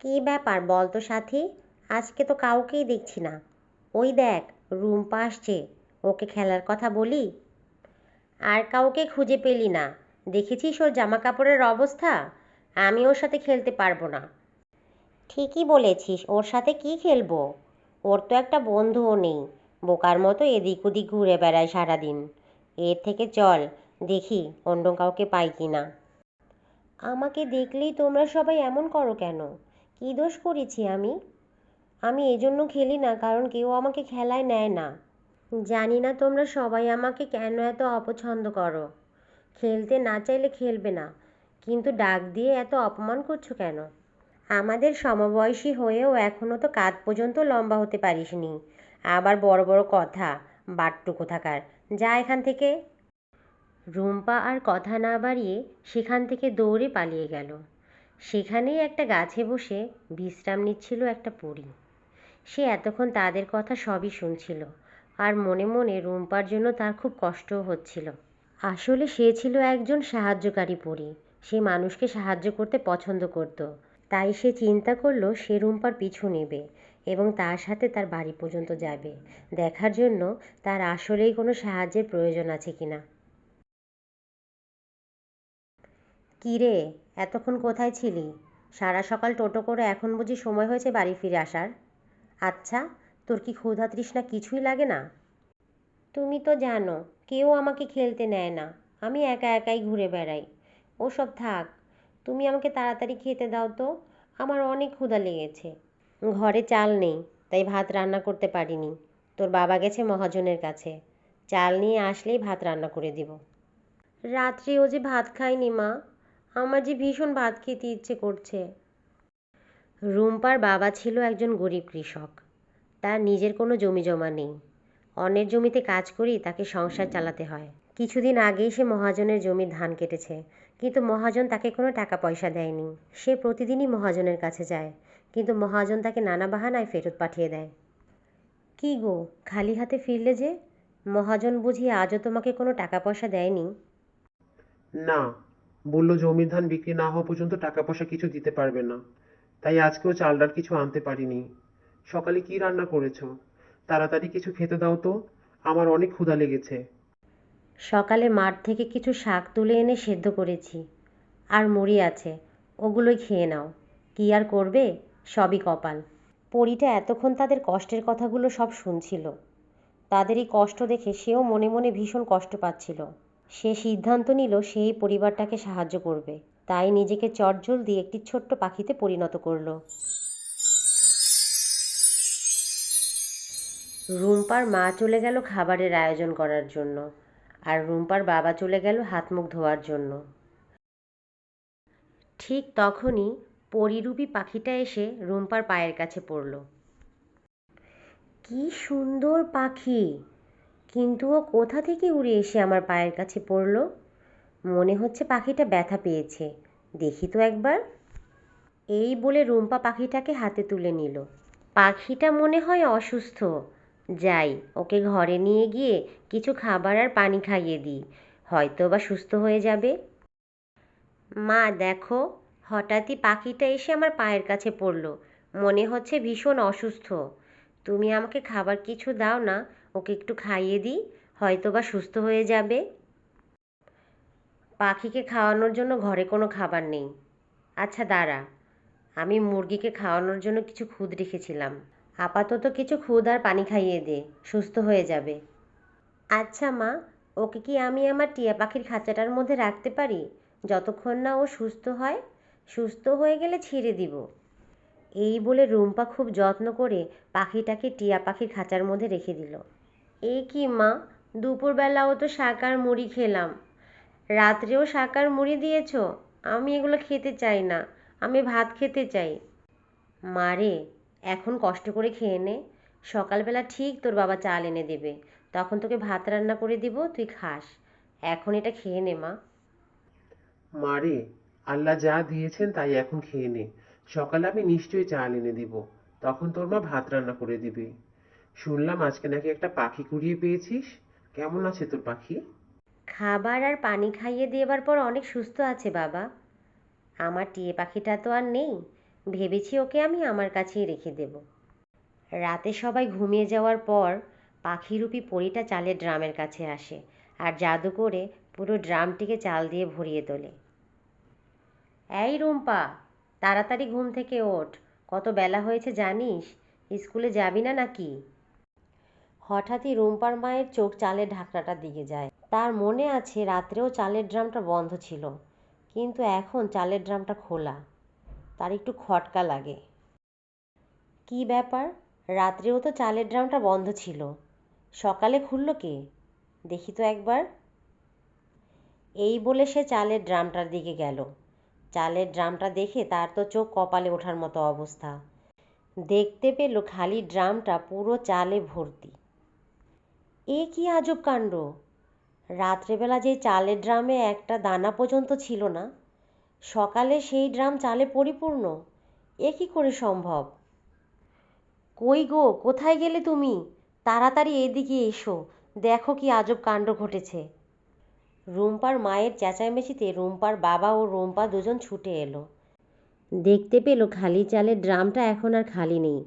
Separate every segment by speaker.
Speaker 1: কী ব্যাপার বল তো সাথী? আজকে তো কাউকেই দেখছি না। ওই দেখ, রুম্পা আসছে, ওকে খেলার কথা বলি। আর কাউকে খুঁজে পেলি না? দেখেছিস ওর জামা কাপড়ের অবস্থা? আমি ওর সাথে খেলতে পারবো না। ঠিকই বলেছিস, ওর সাথে কি খেলবো? ওর তো একটা বন্ধুও নেই, বোকার মতো এদিক ওদিক ঘুরে বেড়ায় সারাদিন। এর থেকে চল দেখি অন্য কাউকে পাই কি না। আমাকে দেখলেই তোমরা সবাই এমন করো কেন? কী দোষ করেছি আমি? আমি এজন্য খেলি না কারণ কেউ আমাকে খেলায় নেয় না। জানি না তোমরা সবাই আমাকে কেন এত অপছন্দ করো। খেলতে না চাইলে খেলবে না, কিন্তু ডাক দিয়ে এত অপমান করছো কেন? আমাদের সমবয়সী হয়েও এখনও তো কাঁধ পর্যন্ত লম্বা হতে পারিসনি, আবার বড় বড় কথা। বাট্টু কোথাকার, যা এখান থেকে। রুম্পা আর কথা না বাড়িয়ে সেখান থেকে দৌড়ে পালিয়ে গেল। সেখানেই একটা গাছে বসে বিশ্রাম নিচ্ছিল একটা পরী। সে এতক্ষণ তাদের কথা সবই শুনছিল, আর মনে মনে রুম্পার জন্য তার খুব কষ্টও হচ্ছিল। আসলে সে ছিল একজন সাহায্যকারী পরী। সে মানুষকে সাহায্য করতে পছন্দ করত। তাই সে চিন্তা করলো সে রুম্পার পিছু নেবে এবং তার সাথে তার বাড়ি পর্যন্ত যাবে, দেখার জন্য তার আসলেই কোনো সাহায্যের প্রয়োজন আছে কিনা। কী রে, এতক্ষণ কোথায় ছিলি? সারা সকাল টোটো করে এখন বুঝি সময় হয়েছে বাড়ি ফিরে আসার? আচ্ছা, তোর কি ক্ষুধা তৃষ্ণা কিছুই লাগে না? তুমি তো জানো কেউ আমাকে খেলতে নেয় না, আমি একা একাই ঘুরে বেড়াই। ওসব থাক, তুমি আমাকে তাড়াতাড়ি খেতে দাও তো, আমার অনেক ক্ষুধা লেগেছে। ঘরে চাল নেই, তাই ভাত রান্না করতে পারিনি। তোর বাবা গেছে মহাজনের কাছে, চাল নিয়ে আসলেই ভাত রান্না করে দিব। রাত্রেও যে ভাত খাইনি মা, আমার যে ভীষণ ভাত খেতে ইচ্ছে করছে। রুম্পার বাবা ছিল একজন গরিব কৃষক। তার নিজের কোনো জমি জমা নেই। অন্যের জমিতে কাজ করেই তাকে সংসার চালাতে হয়। কিছুদিন আগেই সে মহাজনের জমির ধান কেটেছে, কিন্তু মহাজন তাকে কোনো টাকা পয়সা দেয়নি। সে প্রতিদিনই মহাজনের কাছে যায়, কিন্তু মহাজন তাকে নানা বাহানায় ফেরত পাঠিয়ে দেয়। কী গো, খালি হাতে ফিরলে যে? মহাজন বুঝি আজও তোমাকে কোনো টাকা পয়সা দেয়নি?
Speaker 2: না, বলল জমির ধান বিক্রি না হওয়া পর্যন্ত টাকা পয়সা কিছু দিতে পারবে না। তাই আজকেও চাল ডাল কিছু আনতে পারিনি। সকালে কি রান্না করেছো? তাড়াতাড়ি কিছু খেতে দাও তো, আমার অনেক ক্ষুধা লেগেছে।
Speaker 1: সকালে মাঠ থেকে কিছু শাক তুলে এনে সেদ্ধ করেছি, আর মুড়ি আছে, ওগুলোই খেয়ে নাও। কী আর করবে, সবই কপাল। পরীটা এতক্ষণ তাদের কষ্টের কথাগুলো সব শুনছিল। তাদের এই কষ্ট দেখে সেও মনে মনে ভীষণ কষ্ট পাচ্ছিল। সে সিদ্ধান্ত নিল সেই পরিবারটাকে সাহায্য করবে, তাই নিজেকে চটজলদি একটি ছোট্ট পাখিতে পরিণত করলো। রুম্পার মা চলে গেল খাবারের আয়োজন করার জন্য, আর রুম্পার বাবা চলে গেল হাত মুখ ধোয়ার জন্য। ঠিক তখনই পরিরূপী পাখিটা এসে রুম্পার পায়ের কাছে পড়ল। কি সুন্দর পাখি! কিন্তু ও কোথা থেকে উড়ে এসে আমার পায়ের কাছে পড়ল? মনে হচ্ছে পাখিটা ব্যথা পেয়েছে, দেখি তো একবার। এই বলে রুম্পা পাখিটাকে হাতে তুলে নিল। পাখিটা মনে হয় অসুস্থ। যাই, ওকে ঘরে নিয়ে গিয়ে কিছু খাবার আর পানি খাইয়ে দিই, হয়তো বা সুস্থ হয়ে যাবে। মা দেখো, হঠাৎই পাখিটা এসে আমার পায়ের কাছে পড়ল, মনে হচ্ছে ভীষণ অসুস্থ। তুমি আমাকে খাবার কিছু দাও না, ওকে একটু খাইয়ে দিই, হয়তো বা সুস্থ হয়ে যাবে। পাখিকে খাওয়ানোর জন্য ঘরে কোনো খাবার নেই। আচ্ছা দাঁড়া, আমি মুরগিকে খাওয়ানোর জন্য কিছু খুদ রেখেছিলাম। আপাতত কিছু খুদ আর পানি খাইয়ে দে, সুস্থ হয়ে যাবে। আচ্ছা মা, ওকে কি আমি আমার টিয়া পাখির খাঁচাটার মধ্যে রাখতে পারি, যতক্ষণ না ও সুস্থ হয়? সুস্থ হয়ে গেলে ছেড়ে দিব। এই বলে রুম্পা খুব যত্ন করে পাখিটাকে টিয়া পাখির খাঁচার মধ্যে রেখে দিল। এ কি মা, দুপুরবেলাও তো শাক আর মুড়ি খেলাম, রাত্রেও শাক আর মুড়ি দিয়েছ? আমি এগুলো খেতে চাই না, আমি ভাত খেতে চাই। মারে, এখন কষ্ট করে খেয়ে নে, সকালবেলা ঠিক তোর বাবা চাল এনে দেবে, তখন তোকে ভাত রান্না করে দিব, তুই খাস। এখন এটা খেয়ে নে মা।
Speaker 2: মারে, আল্লাহ যা দিয়েছেন তাই এখন খেয়ে নে। সকালে আমি নিশ্চয়ই চাল এনে দিব, তখন তোর মা ভাত রান্না করে দিবে। শুনলাম আজকে নাকি একটা পাখি কুড়িয়ে পেয়েছিস। কেমন আছে তোর পাখি?
Speaker 1: খাবার আর পানি খাইয়ে দেবার পর অনেক সুস্থ আছে বাবা। আমার টিয়ে পাখিটা তো আর নেই, ভেবেছি ওকে আমি আমার কাছেই রেখে দেব। রাতে সবাই ঘুমিয়ে যাওয়ার পর পাখিরূপী পরীটা চালের ড্রামের কাছে আসে আর জাদু করে পুরো ড্রামটিকে চাল দিয়ে ভরিয়ে তোলে। এই রুম্পা, তাড়াতাড়ি ঘুম থেকে ওঠ, কত বেলা হয়েছে জানিস? স্কুলে যাবি না নাকি? হঠাৎই রুম্পার মায়ের চোখ চালের ঢাকনাটার দিকে যায়। তার মনে আছে রাত্রেও চালের ড্রামটা বন্ধ ছিল, কিন্তু এখন চালের ড্রামটা খোলা। তার একটু খটকা লাগে। কি ব্যাপার, রাত্রেও তো চালের ড্রামটা বন্ধ ছিল, সকালে খুললো কে? দেখি তো একবার। এই বলে সে চালের ড্রামটার দিকে গেল। চালের ড্রামটা দেখে তার তো চোখ কপালে ওঠার মতো অবস্থা। দেখতে পেল খালি ড্রামটা পুরো চালে ভর্তি। এ কি আজব কাণ্ড! রাত্রেবেলা যে চালের ড্রামে একটা দানা পর্যন্ত ছিল না, সকালে সেই ড্রাম চালে পরিপূর্ণ। এ কি করে সম্ভব? কই গো, কোথায় গেলে তুমি? তাড়াতাড়ি এদিকে এসো, দেখো কি আজব কাণ্ড ঘটেছে। রুম্পার মায়ের চেঁচামেচিতে রুম্পার বাবা ও রুম্পা দুজন ছুটে এলো। দেখতে পেল খালি চালের ড্রামটা এখন আর খালি নেই,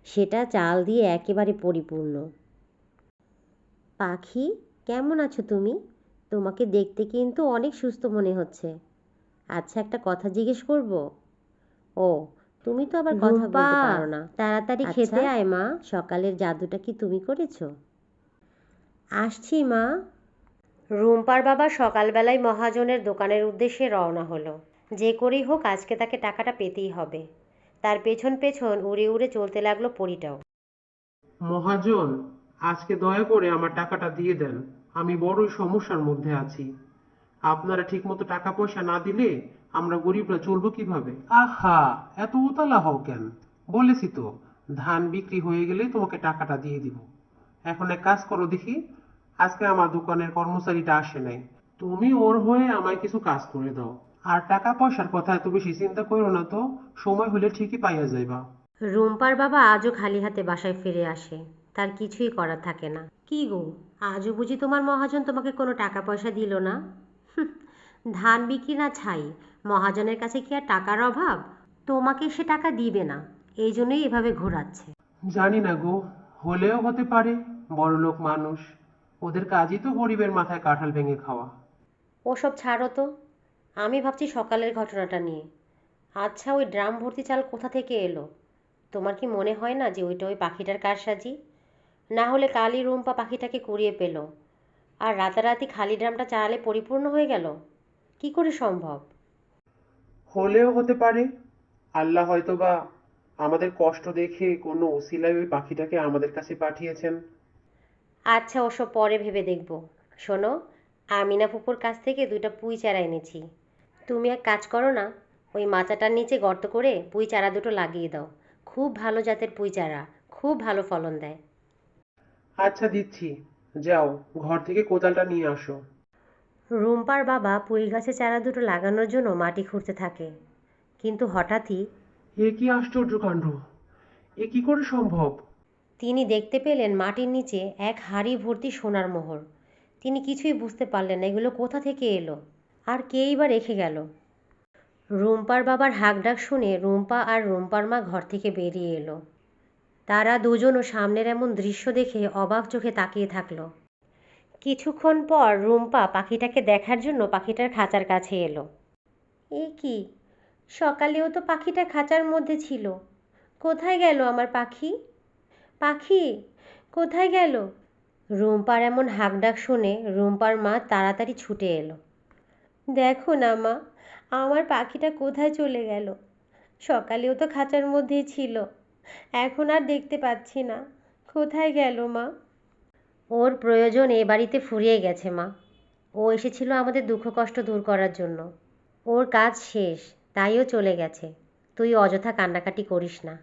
Speaker 1: সেটা চাল দিয়ে একেবারে পরিপূর্ণ। পাখি, কেমন আছো তুমি? তোমাকে দেখতে কিন্তু অনেক সুস্থ মনে হচ্ছে। আচ্ছা, একটা কথা জিজ্ঞেস করব? ও, তুমি তো আবার কথা বলতে পারো না। তাড়াতাড়ি খেতে আয় মা, সকালের জাদুটা কি তুমি করেছো? আসছি মা। রুম্পার বাবা সকালবেলায় মহাজনের দোকানের উদ্দেশ্যে রওনা হলো। যে করেই হোক আজকে তাকে টাকাটা পেতেই হবে। তার পেছন পেছন উড়ে উড়ে চলতে লাগলো পরীটাও।
Speaker 2: মহাজন, আজকে দয়া করে আমার টাকাটা দিয়ে দেন। আমি বড়ই সমস্যার মধ্যে আছি। আপনারা ঠিকমতো টাকা পয়সা না দিলে আমরা গরিবরা চলবো কিভাবে? আহা, এত উতলা হও কেন? বলেছি তো, ধান বিক্রি হয়ে গেলে তোমাকে টাকাটা দিয়ে দিব। এখন এক কাজ করো দেখি, আজকে আমার দোকানের কর্মচারীটা আসে নাই, তুমি ওর হয়ে আমায় কিছু কাজ করে দাও। আর টাকা পয়সার কথা এত বেশি চিন্তা করো না তো, সময় হলে ঠিকই পাইয়া যাইবা।
Speaker 1: রুম্পার বাবা আজও খালি হাতে বাসায় ফিরে আসে। তার কিছুই করার থাকে না। কি গো, আজও বুঝি তোমার মহাজন তোমাকে কোনো টাকা পয়সা দিল না? হুঁ, ধান বিক্রি না ছাই, মহাজনের কাছে কি আর টাকার অভাব? তোমাকে সে টাকা দিবে না, এই জন্যই এভাবে ঘোরাচ্ছে।
Speaker 2: জানি না গো, হলেও হতে পারে। বড়লোক মানুষ, ওদের কাজই তো গরিবের মাথায় কাঁঠাল ভেঙে খাওয়া।
Speaker 1: ওসব ছাড়ো তো, আমি ভাবছি সকালের ঘটনাটা নিয়ে। আচ্ছা, ওই ড্রাম ভর্তি চাল কোথা থেকে এলো? তোমার কি মনে হয় না যে ওইটা ওই পাখিটার কারসাজি? না হলে কালই রুম্পা পাখিটাকে কুড়িয়ে পেল, আর রাতারাতি খালি ড্রামটা চালে পরিপূর্ণ হয়ে গেল? কি করে সম্ভব?
Speaker 2: হলেও হতে পারে। আল্লাহ হয়তোবা আমাদের কষ্ট দেখে কোনো উসিলায় ওই পাখিটাকে আমাদের কাছে পাঠিয়েছেন।
Speaker 1: আচ্ছা, ওসব পরে ভেবে দেখব। শোনো, আমিনা ফুপুর কাছ থেকে 2টা পুঁই চারা এনেছি। তুমি এক কাজ করো না, ওই মাচাটার নিচে গর্ত করে পুঁই চারা দুটো লাগিয়ে দাও। খুব ভালো জাতের পুঁই চারা, খুব ভালো ফলন দেয়।
Speaker 2: আচ্ছা, দিচ্ছি। যাও, ঘর থেকে কোদালটা নিয়ে আসো।
Speaker 1: রুম্পার বাবা পুঁই গাছে চারা দুটো লাগানোর জন্য মাটি খুঁড়তে থাকে, কিন্তু হঠাৎই
Speaker 2: এ কি আশ্চর্য কাণ্ড! এ কি করে সম্ভব?
Speaker 1: তিনি দেখতে পেলেন মাটির নিচে এক হাঁড়ি ভর্তি সোনার মোহর। তিনি কিছুই বুঝতে পারলেন না এগুলো কোথা থেকে এলো, আর কেই বা রেখে গেল। রুম্পার বাবার হাঁকডাক শুনে রুম্পা আর রুম্পার মা ঘর থেকে বেরিয়ে এলো। তারা দুজনও সামনের এমন দৃশ্য দেখে অবাক চোখে তাকিয়ে থাকলো। কিছুক্ষণ পর রুম্পা পাখিটাকে দেখার জন্য পাখিটার খাঁচার কাছে এলো। এ কি, সকালেও তো পাখিটা খাঁচার মধ্যে ছিল, কোথায় গেল আমার পাখি? পাখি, কোথায় গেল? রুম্পার এমন হাঁকডাক শুনে রুম্পার মা তাড়াতাড়ি ছুটে এলো। দেখো না মা, আমার পাখিটা কোথায় চলে গেল? সকালেও তো খাঁচার মধ্যেই ছিল, এখন আর দেখতে পাচ্ছি না। কোথায় গেল মা? ওর প্রয়োজন এ বাড়িতে ফুরিয়ে গেছে মা। ও এসেছিল আমাদের দুঃখ কষ্ট দূর করার জন্য। ওর কাজ শেষ, তাই ও চলে গেছে। তুই অযথা কান্নাকাটি করিস না।